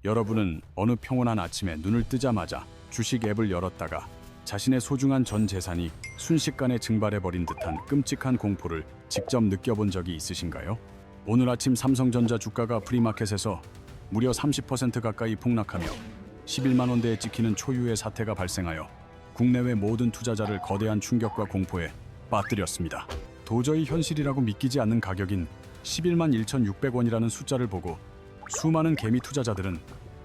여러분은 어느 평온한 아침에 눈을 뜨자마자 주식 앱을 열었다가 자신의 소중한 전 재산이 순식간에 증발해버린 듯한 끔찍한 공포를 직접 느껴본 적이 있으신가요? 오늘 아침 삼성전자 주가가 프리마켓에서 무려 30% 가까이 폭락하며 11만 원대에 찍히는 초유의 사태가 발생하여 국내외 모든 투자자를 거대한 충격과 공포에 빠뜨렸습니다. 도저히 현실이라고 믿기지 않는 가격인 11만 1,600원이라는 숫자를 보고 수많은 개미 투자자들은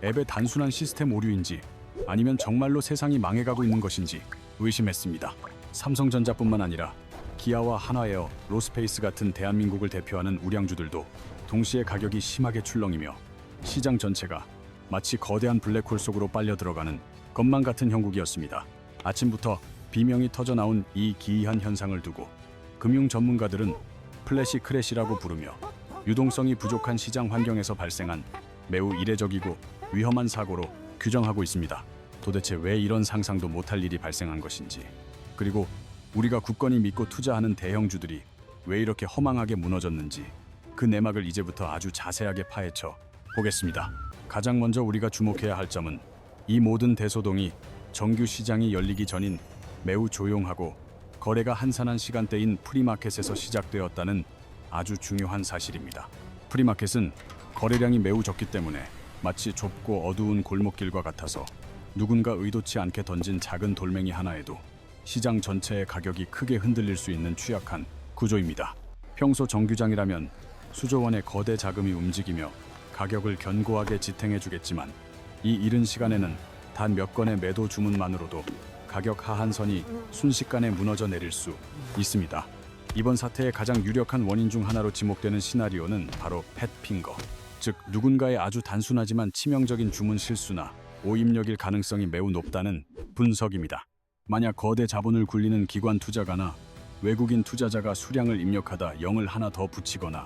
앱의 단순한 시스템 오류인지 아니면 정말로 세상이 망해가고 있는 것인지 의심했습니다. 삼성전자뿐만 아니라 기아와 하나에어, 로스페이스 같은 대한민국을 대표하는 우량주들도 동시에 가격이 심하게 출렁이며 시장 전체가 마치 거대한 블랙홀 속으로 빨려 들어가는 것만 같은 형국이었습니다. 아침부터 비명이 터져나온 이 기이한 현상을 두고 금융 전문가들은 플래시 크래시라고 부르며 유동성이 부족한 시장 환경에서 발생한 매우 이례적이고 위험한 사고로 규정하고 있습니다. 도대체 왜 이런 상상도 못할 일이 발생한 것인지, 그리고 우리가 굳건히 믿고 투자하는 대형주들이 왜 이렇게 허망하게 무너졌는지 그 내막을 이제부터 아주 자세하게 파헤쳐 보겠습니다. 가장 먼저 우리가 주목해야 할 점은 이 모든 대소동이 정규 시장이 열리기 전인 매우 조용하고 거래가 한산한 시간대인 프리마켓에서 시작되었다는 아주 중요한 사실입니다. 프리마켓은 거래량이 매우 적기 때문에 마치 좁고 어두운 골목길과 같아서 누군가 의도치 않게 던진 작은 돌멩이 하나에도 시장 전체의 가격이 크게 흔들릴 수 있는 취약한 구조입니다. 평소 정규장이라면 수조원의 거대 자금이 움직이며 가격을 견고하게 지탱해주겠지만 이 이른 시간에는 단 몇 건의 매도 주문만으로도 가격 하한선이 순식간에 무너져 내릴 수 있습니다. 이번 사태의 가장 유력한 원인 중 하나로 지목되는 시나리오는 바로 팻핑거, 즉 누군가의 아주 단순하지만 치명적인 주문 실수나 오입력일 가능성이 매우 높다는 분석입니다. 만약 거대 자본을 굴리는 기관 투자가나 외국인 투자자가 수량을 입력하다 0을 하나 더 붙이거나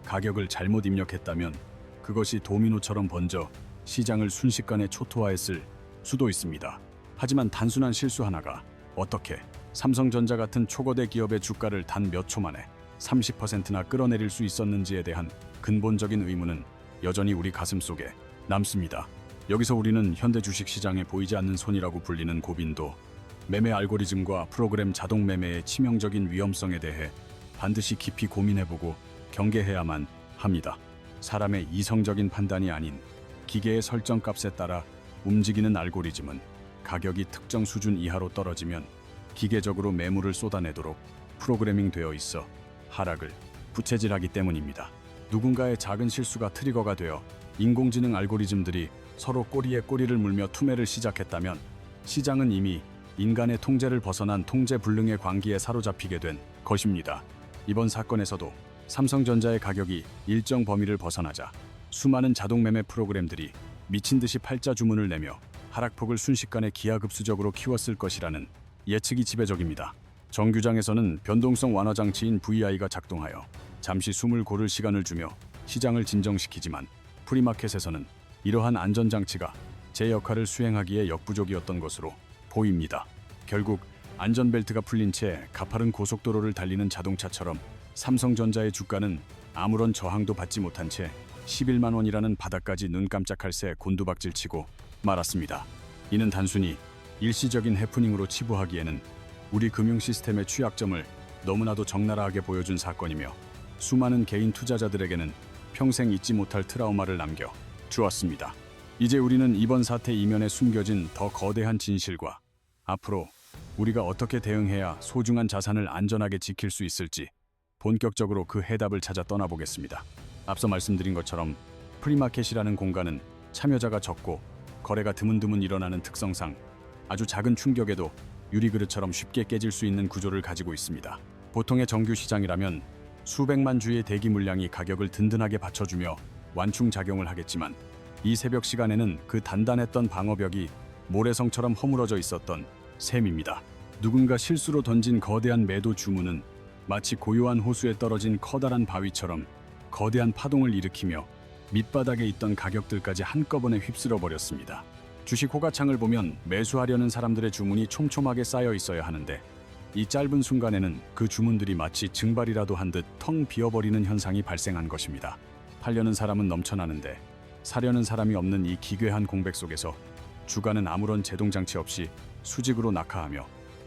가격을 잘못 입력했다면 그것이 도미노처럼 번져 시장을 순식간에 초토화했을 수도 있습니다. 하지만 단순한 실수 하나가 어떻게 삼성전자 같은 초거대 기업의 주가를 단 몇 초 만에 30%나 끌어내릴 수 있었는지에 대한 근본적인 의문은 여전히 우리 가슴 속에 남습니다. 여기서 우리는 현대 주식시장에 보이지 않는 손이라고 불리는 고빈도, 매매 알고리즘과 프로그램 자동 매매의 치명적인 위험성에 대해 반드시 깊이 고민해보고 경계해야만 합니다. 사람의 이성적인 판단이 아닌 기계의 설정값에 따라 움직이는 알고리즘은 가격이 특정 수준 이하로 떨어지면 기계적으로 매물을 쏟아내도록 프로그래밍 되어 있어 하락을 부채질하기 때문입니다. 누군가의 작은 실수가 트리거가 되어 인공지능 알고리즘들이 서로 꼬리에 꼬리를 물며 투매를 시작했다면 시장은 이미 인간의 통제를 벗어난 통제불능의 광기에 사로잡히게 된 것입니다. 이번 사건에서도 삼성전자의 가격이 일정 범위를 벗어나자 수많은 자동 매매 프로그램들이 미친 듯이 팔자 주문을 내며 하락폭을 순식간에 기하급수적으로 키웠을 것이라는 예측이 지배적입니다. 정규장에서는 변동성 완화 장치인 VI가 작동하여 잠시 숨을 고를 시간을 주며 시장을 진정시키지만 프리마켓에서는 이러한 안전장치가 제 역할을 수행하기에 역부족이었던 것으로 보입니다. 결국 안전벨트가 풀린 채 가파른 고속도로를 달리는 자동차처럼 삼성전자의 주가는 아무런 저항도 받지 못한 채 11만 원이라는 바닥까지 눈 깜짝할 새 곤두박질치고 말았습니다. 이는 단순히 일시적인 해프닝으로 치부하기에는 우리 금융 시스템의 취약점을 너무나도 적나라하게 보여준 사건이며 수많은 개인 투자자들에게는 평생 잊지 못할 트라우마를 남겨 주었습니다. 이제 우리는 이번 사태 이면에 숨겨진 더 거대한 진실과 앞으로 우리가 어떻게 대응해야 소중한 자산을 안전하게 지킬 수 있을지 본격적으로 그 해답을 찾아 떠나보겠습니다. 앞서 말씀드린 것처럼 프리마켓이라는 공간은 참여자가 적고 거래가 드문드문 일어나는 특성상 아주 작은 충격에도 유리그릇처럼 쉽게 깨질 수 있는 구조를 가지고 있습니다. 보통의 정규 시장이라면 수백만 주의 대기 물량이 가격을 든든하게 받쳐주며 완충작용을 하겠지만 이 새벽 시간에는 그 단단했던 방어벽이 모래성처럼 허물어져 있었던 셈입니다. 누군가 실수로 던진 거대한 매도 주문은 마치 고요한 호수에 떨어진 커다란 바위처럼 거대한 파동을 일으키며 밑바닥에 있던 가격들까지 한꺼번에 휩쓸어 버렸습니다. 주식 호가창을 보면 매수하려는 사람들의 주문이 촘촘하게 쌓여 있어야 하는데 이 짧은 순간에는 그 주문들이 마치 증발이라도 한 듯 텅 비어버리는 현상이 발생한 것입니다. 팔려는 사람은 넘쳐나는데 사려는 사람이 없는 이 기괴한 공백 속에서 주가는 아무런 제동 장치 없이 수직으로 낙하하며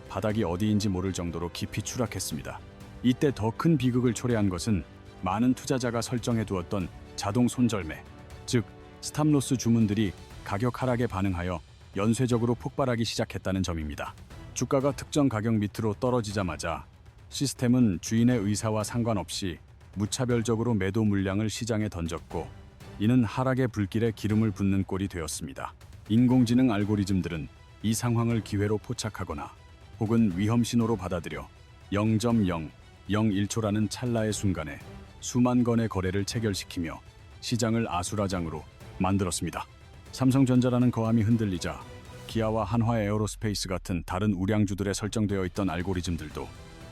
바닥이 어디인지 모를 정도로 깊이 추락했습니다. 이때 더 큰 비극을 초래한 것은 많은 투자자가 설정해 두었던 자동 손절매, 즉 스탑로스 주문들이 가격 하락에 반응하여 연쇄적으로 폭발하기 시작했다는 점입니다. 주가가 특정 가격 밑으로 떨어지자마자 시스템은 주인의 의사와 상관없이 무차별적으로 매도 물량을 시장에 던졌고, 이는 하락의 불길에 기름을 붓는 꼴이 되었습니다. 인공지능 알고리즘들은 이 상황을 기회로 포착하거나 혹은 위험 신호로 받아들여 0.001초라는 찰나의 순간에 수만 건의 거래를 체결시키며 시장을 아수라장으로 만들었습니다. 삼성전자라는 거함이 흔들리자 기아와 한화에어로스페이스 같은 다른 우량주들에 설정되어 있던 알고리즘들도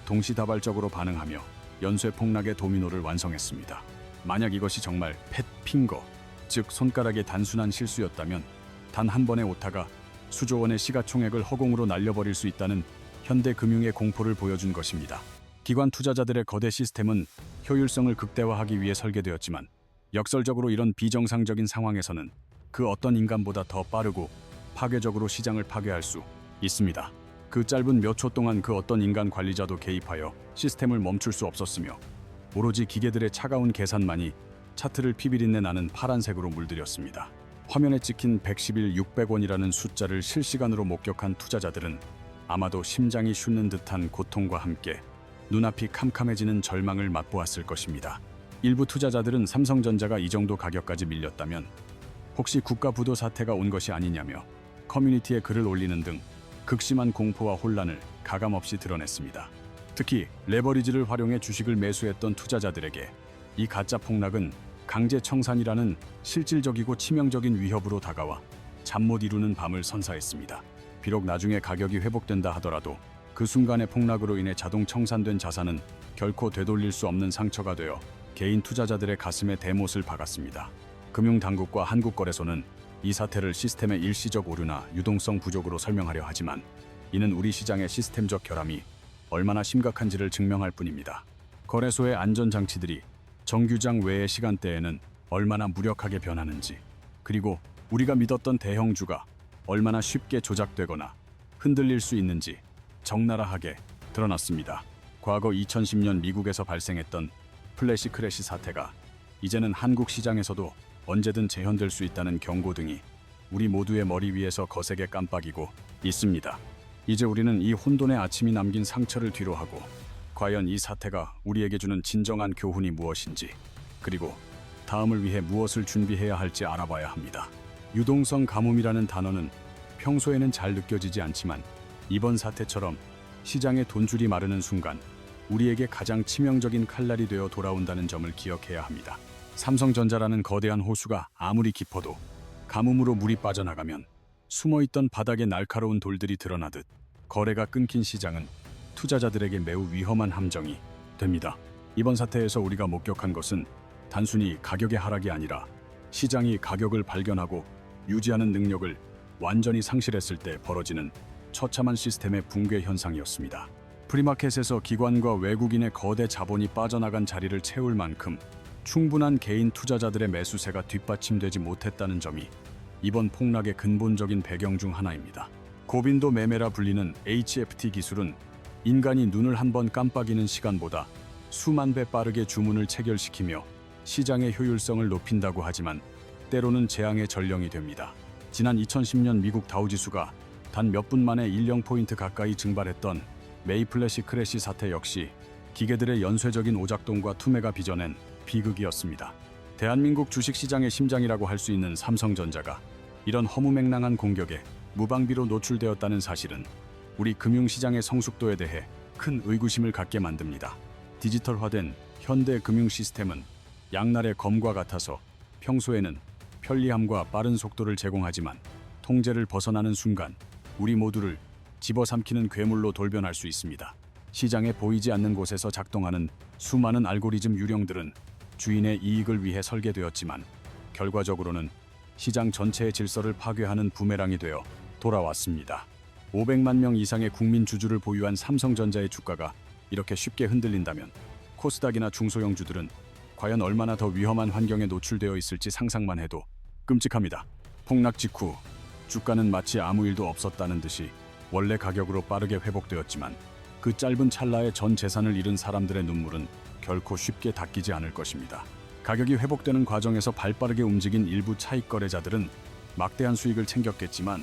동시다발적으로 반응하며 연쇄 폭락의 도미노를 완성했습니다. 만약 이것이 정말 팻 핑거, 즉 손가락의 단순한 실수였다면 단 한 번의 오타가 수조 원의 시가총액을 허공으로 날려버릴 수 있다는 현대 금융의 공포를 보여준 것입니다. 기관 투자자들의 거대 시스템은 효율성을 극대화하기 위해 설계되었지만 역설적으로 이런 비정상적인 상황에서는 그 어떤 인간보다 더 빠르고 파괴적으로 시장을 파괴할 수 있습니다. 그 짧은 몇 초 동안 그 어떤 인간 관리자도 개입하여 시스템을 멈출 수 없었으며 오로지 기계들의 차가운 계산만이 차트를 피비린내 나는 파란색으로 물들였습니다. 화면에 찍힌 110일 600원이라는 숫자를 실시간으로 목격한 투자자들은 아마도 심장이 쉬는 듯한 고통과 함께 눈앞이 캄캄해지는 절망을 맛보았을 것입니다. 일부 투자자들은 삼성전자가 이 정도 가격까지 밀렸다면 혹시 국가 부도 사태가 온 것이 아니냐며 커뮤니티에 글을 올리는 등 극심한 공포와 혼란을 가감없이 드러냈습니다. 특히 레버리지를 활용해 주식을 매수했던 투자자들에게 이 가짜 폭락은 강제 청산이라는 실질적이고 치명적인 위협으로 다가와 잠 못 이루는 밤을 선사했습니다. 비록 나중에 가격이 회복된다 하더라도 그 순간의 폭락으로 인해 자동 청산된 자산은 결코 되돌릴 수 없는 상처가 되어 개인 투자자들의 가슴에 대못을 박았습니다. 금융당국과 한국거래소는 이 사태를 시스템의 일시적 오류나 유동성 부족으로 설명하려 하지만 이는 우리 시장의 시스템적 결함이 얼마나 심각한지를 증명할 뿐입니다. 거래소의 안전장치들이 정규장 외의 시간대에는 얼마나 무력하게 변하는지, 그리고 우리가 믿었던 대형주가 얼마나 쉽게 조작되거나 흔들릴 수 있는지 적나라하게 드러났습니다. 과거 2010년 미국에서 발생했던 플래시 크래시 사태가 이제는 한국 시장에서도 언제든 재현될 수 있다는 경고등이 우리 모두의 머리 위에서 거세게 깜빡이고 있습니다. 이제 우리는 이 혼돈의 아침이 남긴 상처를 뒤로하고 과연 이 사태가 우리에게 주는 진정한 교훈이 무엇인지, 그리고 다음을 위해 무엇을 준비해야 할지 알아봐야 합니다. 유동성 가뭄이라는 단어는 평소에는 잘 느껴지지 않지만 이번 사태처럼 시장의 돈줄이 마르는 순간 우리에게 가장 치명적인 칼날이 되어 돌아온다는 점을 기억해야 합니다. 삼성전자라는 거대한 호수가 아무리 깊어도 가뭄으로 물이 빠져나가면 숨어있던 바닥에 날카로운 돌들이 드러나듯 거래가 끊긴 시장은 투자자들에게 매우 위험한 함정이 됩니다. 이번 사태에서 우리가 목격한 것은 단순히 가격의 하락이 아니라 시장이 가격을 발견하고 유지하는 능력을 완전히 상실했을 때 벌어지는 처참한 시스템의 붕괴 현상이었습니다. 프리마켓에서 기관과 외국인의 거대 자본이 빠져나간 자리를 채울 만큼 충분한 개인 투자자들의 매수세가 뒷받침되지 못했다는 점이 이번 폭락의 근본적인 배경 중 하나입니다. 고빈도 매매라 불리는 HFT 기술은 인간이 눈을 한번 깜빡이는 시간보다 수만 배 빠르게 주문을 체결시키며 시장의 효율성을 높인다고 하지만 때로는 재앙의 전령이 됩니다. 지난 2010년 미국 다우지수가 단 몇 분 만에 1.0포인트 가까이 증발했던 메이 플래시 크래시 사태 역시 기계들의 연쇄적인 오작동과 투매가 빚어낸 비극이었습니다. 대한민국 주식시장의 심장이라고 할 수 있는 삼성전자가 이런 허무맹랑한 공격에 무방비로 노출되었다는 사실은 우리 금융시장의 성숙도에 대해 큰 의구심을 갖게 만듭니다. 디지털화된 현대 금융 시스템은 양날의 검과 같아서 평소에는 편리함과 빠른 속도를 제공하지만 통제를 벗어나는 순간 우리 모두를 집어삼키는 괴물로 돌변할 수 있습니다. 시장에 보이지 않는 곳에서 작동하는 수많은 알고리즘 유령들은 주인의 이익을 위해 설계되었지만 결과적으로는 시장 전체의 질서를 파괴하는 부메랑이 되어 돌아왔습니다. 500만 명 이상의 국민 주주를 보유한 삼성전자의 주가가 이렇게 쉽게 흔들린다면 코스닥이나 중소형주들은 과연 얼마나 더 위험한 환경에 노출되어 있을지 상상만 해도 끔찍합니다. 폭락 직후 주가는 마치 아무 일도 없었다는 듯이 원래 가격으로 빠르게 회복되었지만 그 짧은 찰나에 전 재산을 잃은 사람들의 눈물은 결코 쉽게 닦이지 않을 것입니다. 가격이 회복되는 과정에서 발빠르게 움직인 일부 차익 거래자들은 막대한 수익을 챙겼겠지만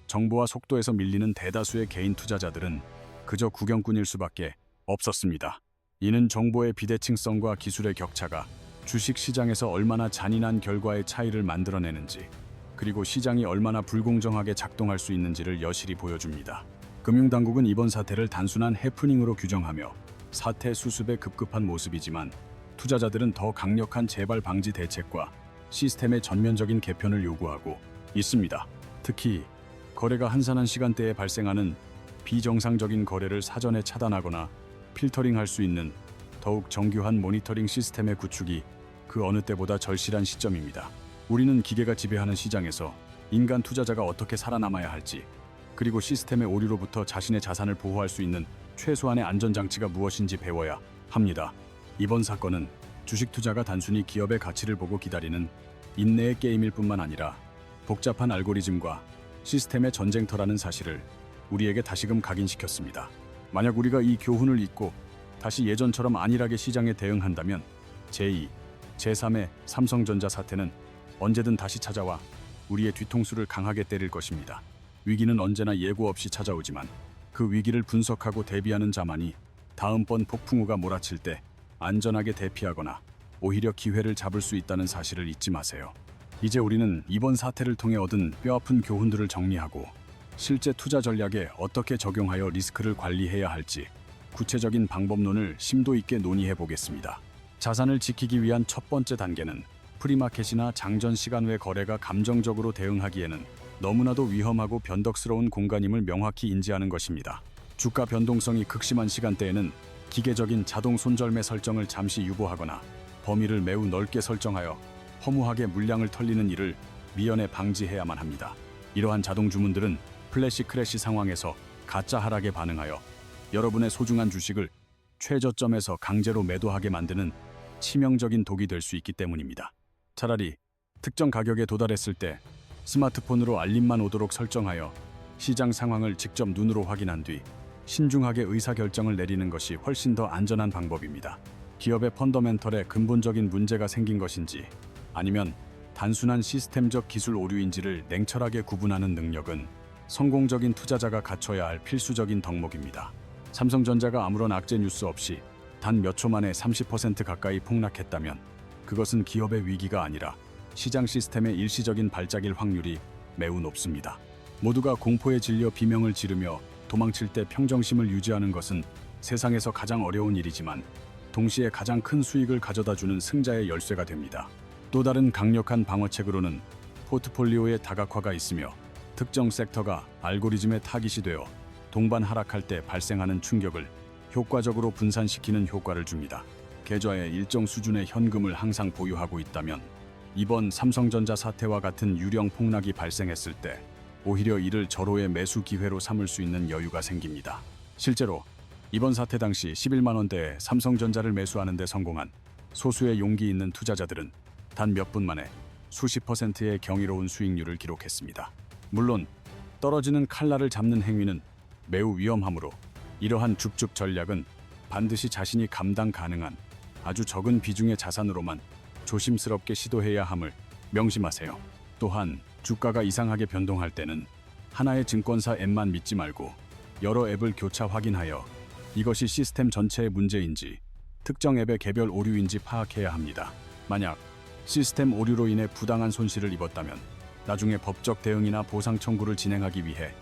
정보와 속도에서 밀리는 대다수의 개인 투자자들은 그저 구경꾼일 수밖에 없었습니다. 이는 정보의 비대칭성과 기술의 격차가 주식 시장에서 얼마나 잔인한 결과의 차이를 만들어내는지, 그리고 시장이 얼마나 불공정하게 작동할 수 있는지를 여실히 보여줍니다. 금융당국은 이번 사태를 단순한 해프닝으로 규정하며 사태 수습에 급급한 모습이지만 투자자들은 더 강력한 재발 방지 대책과 시스템의 전면적인 개편을 요구하고 있습니다. 특히 거래가 한산한 시간대에 발생하는 비정상적인 거래를 사전에 차단하거나 필터링할 수 있는 더욱 정교한 모니터링 시스템의 구축이 그 어느 때보다 절실한 시점입니다. 우리는 기계가 지배하는 시장에서 인간 투자자가 어떻게 살아남아야 할지, 그리고 시스템의 오류로부터 자신의 자산을 보호할 수 있는 최소한의 안전장치가 무엇인지 배워야 합니다. 이번 사건은 주식 투자가 단순히 기업의 가치를 보고 기다리는 인내의 게임일 뿐만 아니라 복잡한 알고리즘과 시스템의 전쟁터라는 사실을 우리에게 다시금 각인시켰습니다. 만약 우리가 이 교훈을 잊고 다시 예전처럼 안일하게 시장에 대응한다면 제2, 제3의 삼성전자 사태는 언제든 다시 찾아와 우리의 뒤통수를 강하게 때릴 것입니다. 위기는 언제나 예고 없이 찾아오지만 그 위기를 분석하고 대비하는 자만이 다음번 폭풍우가 몰아칠 때 안전하게 대피하거나 오히려 기회를 잡을 수 있다는 사실을 잊지 마세요. 이제 우리는 이번 사태를 통해 얻은 뼈아픈 교훈들을 정리하고 실제 투자 전략에 어떻게 적용하여 리스크를 관리해야 할지 구체적인 방법론을 심도 있게 논의해 보겠습니다. 자산을 지키기 위한 첫 번째 단계는 프리마켓이나 장전 시간 외 거래가 감정적으로 대응하기에는 너무나도 위험하고 변덕스러운 공간임을 명확히 인지하는 것입니다. 주가 변동성이 극심한 시간대에는 기계적인 자동 손절매 설정을 잠시 유보하거나 범위를 매우 넓게 설정하여 허무하게 물량을 털리는 일을 미연에 방지해야만 합니다. 이러한 자동 주문들은 플래시 크래시 상황에서 가짜 하락에 반응하여 여러분의 소중한 주식을 최저점에서 강제로 매도하게 만드는 치명적인 독이 될 수 있기 때문입니다. 차라리 특정 가격에 도달했을 때 스마트폰으로 알림만 오도록 설정하여 시장 상황을 직접 눈으로 확인한 뒤 신중하게 의사결정을 내리는 것이 훨씬 더 안전한 방법입니다. 기업의 펀더멘털에 근본적인 문제가 생긴 것인지 아니면 단순한 시스템적 기술 오류인지를 냉철하게 구분하는 능력은 성공적인 투자자가 갖춰야 할 필수적인 덕목입니다. 삼성전자가 아무런 악재 뉴스 없이 단 몇 초 만에 30% 가까이 폭락했다면 그것은 기업의 위기가 아니라 시장 시스템의 일시적인 발작일 확률이 매우 높습니다. 모두가 공포에 질려 비명을 지르며 도망칠 때 평정심을 유지하는 것은 세상에서 가장 어려운 일이지만 동시에 가장 큰 수익을 가져다주는 승자의 열쇠가 됩니다. 또 다른 강력한 방어책으로는 포트폴리오의 다각화가 있으며 특정 섹터가 알고리즘에 타깃이 되어 동반 하락할 때 발생하는 충격을 효과적으로 분산시키는 효과를 줍니다. 계좌에 일정 수준의 현금을 항상 보유하고 있다면 이번 삼성전자 사태와 같은 유령 폭락이 발생했을 때 오히려 이를 절호의 매수 기회로 삼을 수 있는 여유가 생깁니다. 실제로 이번 사태 당시 11만 원대에 삼성전자를 매수하는 데 성공한 소수의 용기 있는 투자자들은 단 몇 분 만에 수십 %의 경이로운 수익률을 기록했습니다. 물론 떨어지는 칼날을 잡는 행위는 매우 위험하므로 이러한 줍줍 전략은 반드시 자신이 감당 가능한 아주 적은 비중의 자산으로만 조심스럽게 시도해야 함을 명심하세요. 또한 주가가 이상하게 변동할 때는 하나의 증권사 앱만 믿지 말고 여러 앱을 교차 확인하여 이것이 시스템 전체의 문제인지 특정 앱의 개별 오류인지 파악해야 합니다. 만약 시스템 오류로 인해 부당한 손실을 입었다면 나중에 법적 대응이나 보상 청구를 진행하기 위해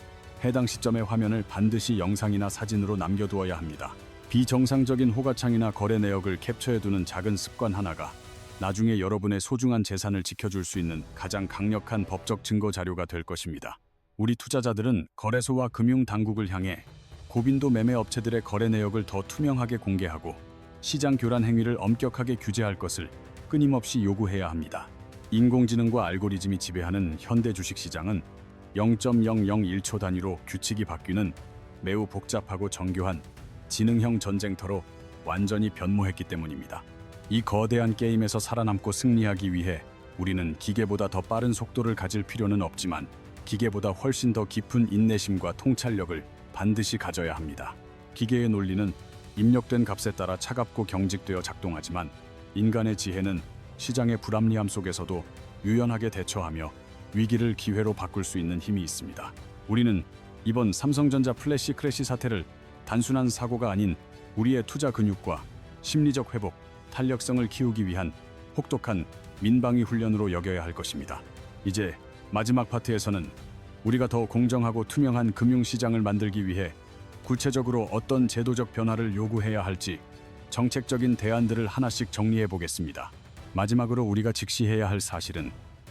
해당 시점의 화면을 반드시 영상이나 사진으로 남겨두어야 합니다. 비정상적인 호가창이나 거래 내역을 캡처해두는 작은 습관 하나가 나중에 여러분의 소중한 재산을 지켜줄 수 있는 가장 강력한 법적 증거 자료가 될 것입니다. 우리 투자자들은 거래소와 금융당국을 향해 고빈도 매매 업체들의 거래 내역을 더 투명하게 공개하고 시장 교란 행위를 엄격하게 규제할 것을 끊임없이 요구해야 합니다. 인공지능과 알고리즘이 지배하는 현대 주식시장은 0.001초 단위로 규칙이 바뀌는 매우 복잡하고 정교한 지능형 전쟁터로 완전히 변모했기 때문입니다. 이 거대한 게임에서 살아남고 승리하기 위해 우리는 기계보다 더 빠른 속도를 가질 필요는 없지만 기계보다 훨씬 더 깊은 인내심과 통찰력을 반드시 가져야 합니다. 기계의 논리는 입력된 값에 따라 차갑고 경직되어 작동하지만 인간의 지혜는 시장의 불합리함 속에서도 유연하게 대처하며 위기를 기회로 바꿀 수 있는 힘이 있습니다. 우리는 이번 삼성전자 플래시 크래시 사태를 단순한 사고가 아닌 우리의 투자 근육과 심리적 회복, 탄력성을 키우기 위한 혹독한 민방위 훈련으로 여겨야 할 것입니다. 이제 마지막 파트에서는 우리가 더 공정하고 투명한 금융시장을 만들기 위해 구체적으로 어떤 제도적 변화를 요구해야 할지 정책적인 대안들을 하나씩 정리해 보겠습니다. 마지막으로 우리가 직시해야 할 사실은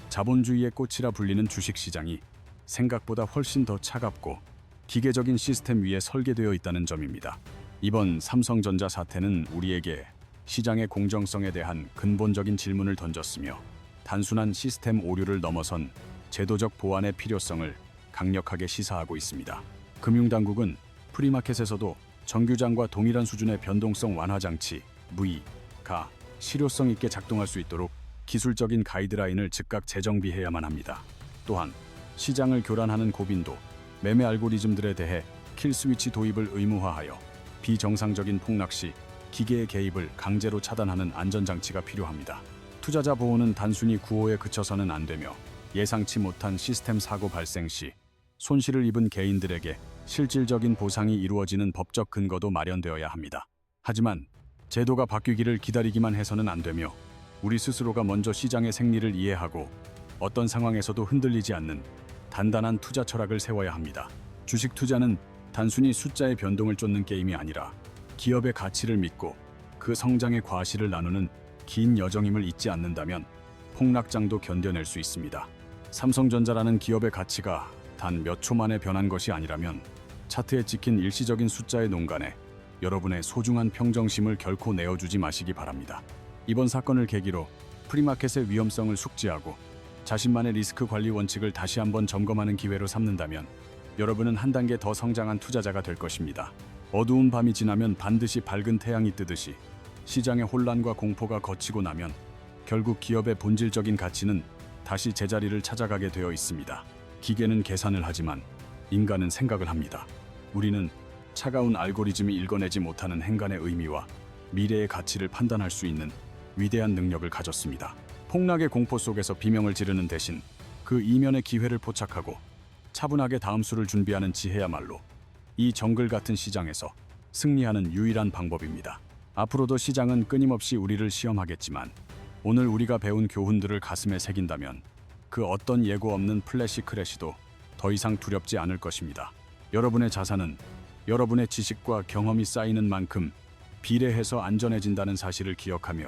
자본주의의 꽃이라 불리는 주식시장이 생각보다 훨씬 더 차갑고 기계적인 시스템 위에 설계되어 있다는 점입니다. 이번 삼성전자 사태는 우리에게 시장의 공정성에 대한 근본적인 질문을 던졌으며 단순한 시스템 오류를 넘어선 제도적 보완의 필요성을 강력하게 시사하고 있습니다. 금융당국은 프리마켓에서도 정규장과 동일한 수준의 변동성 완화 장치 (V가) 실효성 있게 작동할 수 있도록 기술적인 가이드라인을 즉각 재정비해야만 합니다. 또한 시장을 교란하는 고빈도, 매매 알고리즘들에 대해 킬스위치 도입을 의무화하여 비정상적인 폭락 시 기계의 개입을 강제로 차단하는 안전장치가 필요합니다. 투자자 보호는 단순히 구호에 그쳐서는 안 되며 예상치 못한 시스템 사고 발생 시 손실을 입은 개인들에게 실질적인 보상이 이루어지는 법적 근거도 마련되어야 합니다. 하지만 제도가 바뀌기를 기다리기만 해서는 안 되며 우리 스스로가 먼저 시장의 생리를 이해하고 어떤 상황에서도 흔들리지 않는 단단한 투자 철학을 세워야 합니다. 주식 투자는 단순히 숫자의 변동을 쫓는 게임이 아니라 기업의 가치를 믿고 그 성장의 과실을 나누는 긴 여정임을 잊지 않는다면 폭락장도 견뎌낼 수 있습니다. 삼성전자라는 기업의 가치가 단 몇 초 만에 변한 것이 아니라면 차트에 찍힌 일시적인 숫자의 농간에 여러분의 소중한 평정심을 결코 내어주지 마시기 바랍니다. 이번 사건을 계기로 프리마켓의 위험성을 숙지하고 자신만의 리스크 관리 원칙을 다시 한번 점검하는 기회로 삼는다면 여러분은 한 단계 더 성장한 투자자가 될 것입니다. 어두운 밤이 지나면 반드시 밝은 태양이 뜨듯이 시장의 혼란과 공포가 걷히고 나면 결국 기업의 본질적인 가치는 다시 제자리를 찾아가게 되어 있습니다. 기계는 계산을 하지만 인간은 생각을 합니다. 우리는 차가운 알고리즘이 읽어내지 못하는 행간의 의미와 미래의 가치를 판단할 수 있는 위대한 능력을 가졌습니다. 폭락의 공포 속에서 비명을 지르는 대신 그 이면의 기회를 포착하고 차분하게 다음 수를 준비하는 지혜야말로 이 정글 같은 시장에서 승리하는 유일한 방법입니다. 앞으로도 시장은 끊임없이 우리를 시험하겠지만 오늘 우리가 배운 교훈들을 가슴에 새긴다면 그 어떤 예고 없는 플래시 크래시도 더 이상 두렵지 않을 것입니다. 여러분의 자산은 여러분의 지식과 경험이 쌓이는 만큼 비례해서 안전해진다는 사실을 기억하며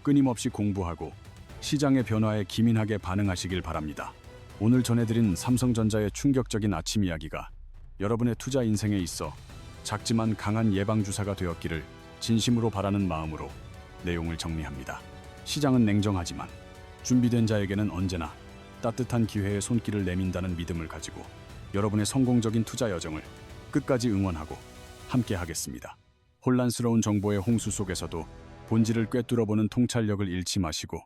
끊임없이 공부하고 시장의 변화에 기민하게 반응하시길 바랍니다. 오늘 전해드린 삼성전자의 충격적인 아침 이야기가 여러분의 투자 인생에 있어 작지만 강한 예방주사가 되었기를 진심으로 바라는 마음으로 내용을 정리합니다. 시장은 냉정하지만 준비된 자에게는 언제나 따뜻한 기회의 손길을 내민다는 믿음을 가지고 여러분의 성공적인 투자 여정을 끝까지 응원하고 함께 하겠습니다. 혼란스러운 정보의 홍수 속에서도 본질을 꿰뚫어보는 통찰력을 잃지 마시고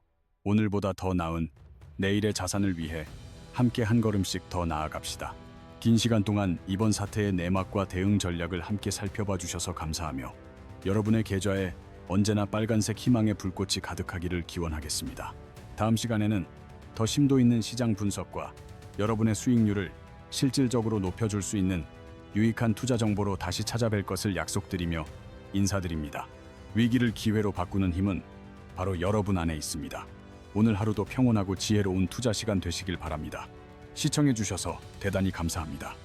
오늘보다 더 나은 내일의 자산을 위해 함께 한 걸음씩 더 나아갑시다. 긴 시간 동안 이번 사태의 내막과 대응 전략을 함께 살펴봐 주셔서 감사하며 여러분의 계좌에 언제나 빨간색 희망의 불꽃이 가득하기를 기원하겠습니다. 다음 시간에는 더 심도 있는 시장 분석과 여러분의 수익률을 실질적으로 높여줄 수 있는 유익한 투자 정보로 다시 찾아뵐 것을 약속드리며 인사드립니다. 위기를 기회로 바꾸는 힘은 바로 여러분 안에 있습니다. 오늘 하루도 평온하고 지혜로운 투자 시간 되시길 바랍니다. 시청해 주셔서 대단히 감사합니다.